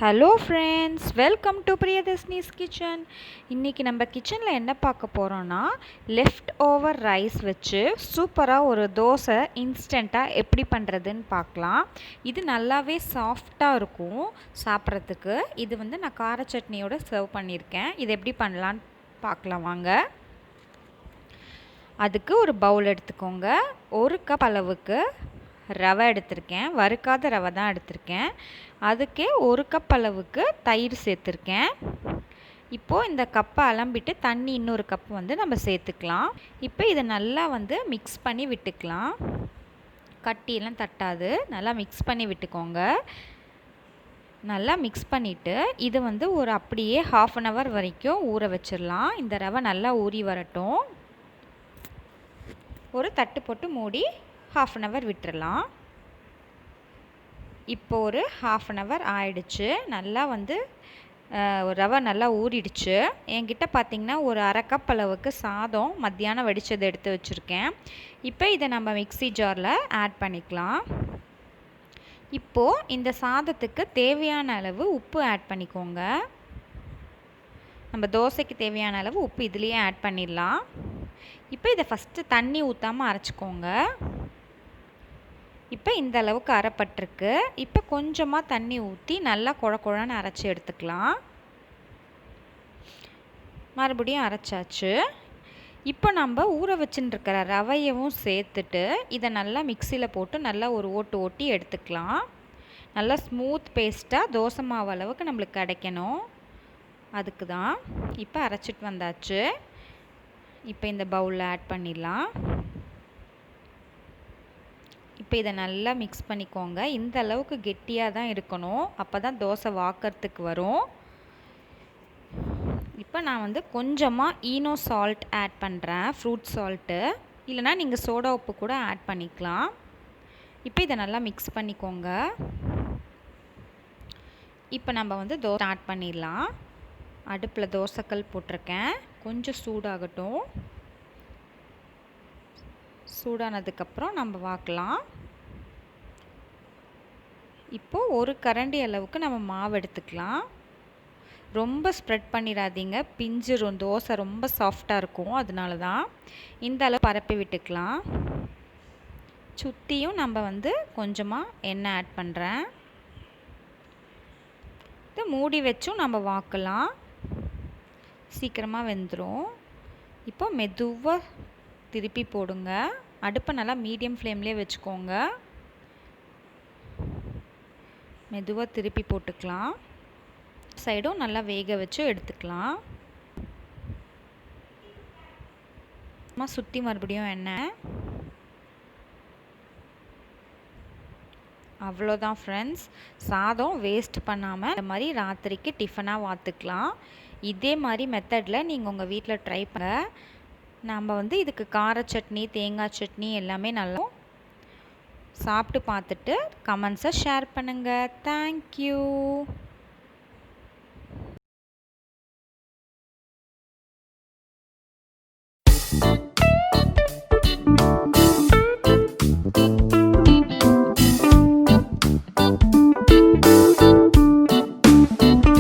Hello friends, welcome to Priyadarshini's kitchen. இன்றைக்கி நம்ம கிச்சனில் என்ன பார்க்க போகிறோன்னா, லெஃப்ட் ஓவர் ரைஸ் வச்சு சூப்பராக ஒரு தோசை இன்ஸ்டண்ட்டாக எப்படி பண்ணுறதுன்னு பார்க்கலாம். இது நல்லாவே சாஃப்டாக இருக்கும் சாப்பிட்றதுக்கு. இது நான் கார சட்னியோடு சர்வ் பண்ணியிருக்கேன். இது எப்படி பண்ணலான்னு பார்க்கலாம் வாங்க. அதுக்கு ஒரு பவுல் எடுத்துக்கோங்க. 1 கப் அளவுக்கு ரவை எடுத்திருக்கேன். வறுக்காத ரவை தான் எடுத்திருக்கேன். அதுக்கே 1 கப் அளவுக்கு தயிர் சேர்த்துருக்கேன். இப்போது இந்த கப்பை அலம்பிட்டு தண்ணி இன்னொரு கப் நம்ம சேர்த்துக்கலாம். இப்போ இதை நல்லா மிக்ஸ் பண்ணி விட்டுக்கலாம். கட்டியெல்லாம் தட்டாது, நல்லா மிக்ஸ் பண்ணி விட்டுக்கோங்க. நல்லா மிக்ஸ் பண்ணிவிட்டு இது ஒரு அப்படியே 1/2 hour வரைக்கும் ஊற வச்சிடலாம். இந்த ரவை நல்லா ஊறி வரட்டும். ஒரு தட்டு போட்டு மூடி 1/2 hour விட்டுறலாம். இப்போ ஒரு 1/2 hour ஆயிடுச்சு. நல்லா ரவை நல்லா ஊறிடுச்சு. என்கிட்ட பார்த்திங்கன்னா ஒரு 1/2 கப் அளவுக்கு சாதம் மத்தியானம் வடித்ததை எடுத்து வச்சுருக்கேன். இப்போ இதை நம்ம மிக்ஸி ஜாரில் ஆட் பண்ணிக்கலாம். இப்போது இந்த சாதத்துக்கு தேவையான அளவு உப்பு ஆட் பண்ணிக்கோங்க. நம்ம தோசைக்கு தேவையான அளவு உப்பு இதுலேயே ஆட் பண்ணிடலாம். இப்போ இதை ஃபஸ்ட்டு தண்ணி ஊற்றாமல் அரைச்சிக்கோங்க. இப்போ இந்த அளவுக்கு அரைப்பட்டிருக்கு. இப்போ கொஞ்சமாக தண்ணி ஊற்றி நல்லா குழன்னு அரைச்சி எடுத்துக்கலாம். மறுபடியும் அரைச்சாச்சு. இப்போ நம்ம ஊற வச்சுட்டுருக்கிற ரவையவும் சேர்த்துட்டு இதை நல்லா மிக்சியில் போட்டு நல்லா ஒரு ஓட்டு ஓட்டி எடுத்துக்கலாம். நல்லா ஸ்மூத் பேஸ்ட்டாக தோசை மாவு அளவுக்கு நம்மளுக்கு கிடைக்கணும். அதுக்கு தான் இப்போ அரைச்சிட்டு வந்தாச்சு. இப்போ இந்த பவுலில் ஆட் பண்ணிடலாம். இப்போ இதை நல்லா மிக்ஸ் பண்ணிக்கோங்க. இந்த அளவுக்கு கெட்டியாக தான் இருக்கணும், அப்போ தான் தோசை வாக்கிறதுக்கு வரும். இப்போ நான் கொஞ்சமாக ஈனோ சால்ட் ஆட் பண்ணுறேன், ஃப்ரூட் சால்ட்டு. இல்லைனா நீங்கள் சோடா உப்பு கூட ஆட் பண்ணிக்கலாம். இப்போ இதை நல்லா மிக்ஸ் பண்ணிக்கோங்க. இப்போ நம்ம தோசை ஆட் பண்ணிடலாம். அடுப்பில் தோசைக்கல் போட்டிருக்கேன். கொஞ்சம் சூடாகட்டும். சூடானதுக்கப்புறம் நம்ம வாக்கலாம். இப்போது ஒரு கரண்டி அளவுக்கு நம்ம மாவு எடுத்துக்கலாம். ரொம்ப ஸ்ப்ரெட் பண்ணிடாதீங்க, பிஞ்சிரும். தோசை ரொம்ப சாஃப்டாக இருக்கும், அதனால தான் இந்த அளவு பரப்பி விட்டுக்கலாம். சுற்றியும் நம்ம கொஞ்சமாக எண்ணெய் ஆட் பண்ணுறேன். இதை மூடி வச்சும் நம்ம வாக்கலாம், சீக்கிரமாக வெந்துடும். இப்போ மெதுவாக திருப்பி போடுங்க. அடுப்பை நல்லா மீடியம் ஃப்ளேம்லேயே வச்சுக்கோங்க. மெதுவாக திருப்பி போட்டுக்கலாம். சைடும் நல்லா வேக வச்சு எடுத்துக்கலாம். சுற்றி மறுபடியும் எண்ணெய். அவ்வளோதான் ஃப்ரெண்ட்ஸ், சாதம் வேஸ்ட் பண்ணாமல் இந்த மாதிரி ராத்திரிக்கு டிஃபனாக வாத்துக்கலாம். இதே மாதிரி மெத்தடில் நீங்கள் உங்கள் வீட்டில் ட்ரை பண்ண. நம்ம இதுக்கு கார சட்னி, தேங்காய் சட்னி எல்லாமே நல்லா சாப்பிட்டு பார்த்துட்டு கமெண்ட்ஸை ஷேர் பண்ணுங்கள். தேங்க்யூ.